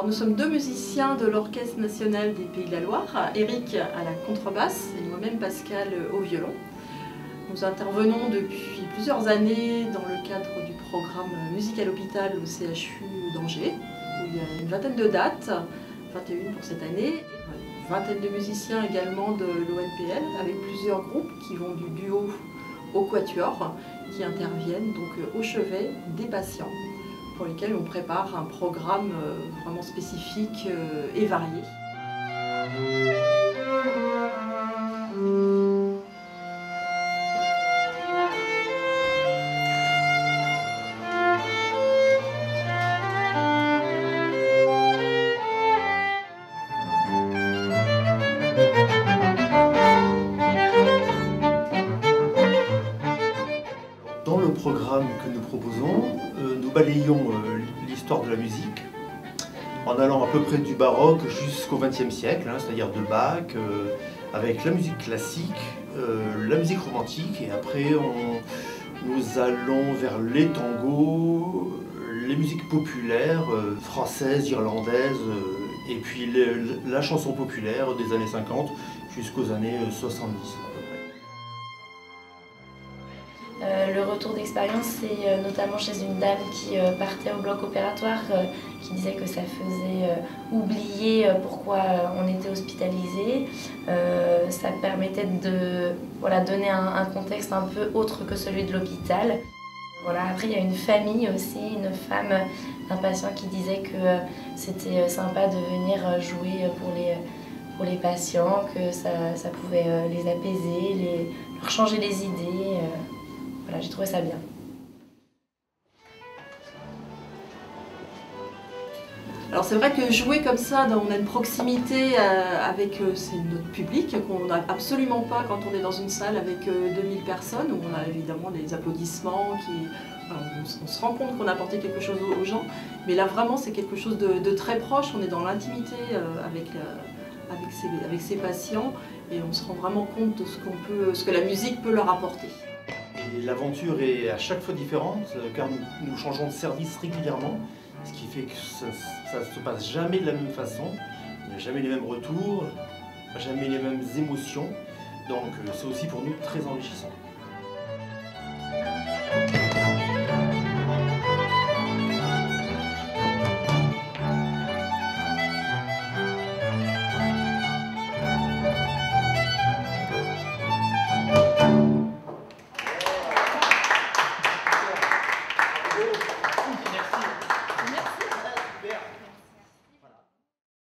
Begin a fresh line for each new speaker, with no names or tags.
nous sommes deux musiciens de l'Orchestre national des Pays de la Loire, Eric à la contrebasse et moi-même Pascal au violon. Nous intervenons depuis plusieurs années dans le cadre du programme Musique à l'hôpital au CHU d'Angers, où il y a une vingtaine de dates, 21 pour cette année, une vingtaine de musiciens également de l'ONPL, avec plusieurs groupes qui vont du duo au quatuor, qui interviennent donc au chevet des patients, pour lesquels on prépare un programme vraiment spécifique et varié.
Dans le programme que nous proposons, nous balayons l'histoire de la musique en allant à peu près du baroque jusqu'au XXe siècle, c'est-à-dire de Bach, avec la musique classique, la musique romantique, et après nous allons vers les tangos, les musiques populaires, françaises, irlandaises, et puis la chanson populaire des années 50 jusqu'aux années 70 à peu près.
Le retour d'expérience, c'est notamment chez une dame qui partait au bloc opératoire, qui disait que ça faisait oublier pourquoi on était hospitalisé. Ça permettait de donner un contexte un peu autre que celui de l'hôpital. Après, il y a une famille aussi, une femme, un patient qui disait que c'était sympa de venir jouer pour les patients, que ça pouvait les apaiser, leur changer les idées. J'ai trouvé ça bien.
Alors c'est vrai que jouer comme ça, on a une proximité avec notre public qu'on n'a absolument pas quand on est dans une salle avec 2000 personnes, où on a évidemment des applaudissements, on se rend compte qu'on a apporté quelque chose aux gens, mais là vraiment c'est quelque chose de très proche, on est dans l'intimité avec ces patients et on se rend vraiment compte de ce que la musique peut leur apporter.
L'aventure est à chaque fois différente car nous changeons de service régulièrement, ce qui fait que ça ne se passe jamais de la même façon, il n'y a jamais les mêmes retours, jamais les mêmes émotions, donc c'est aussi pour nous très enrichissant.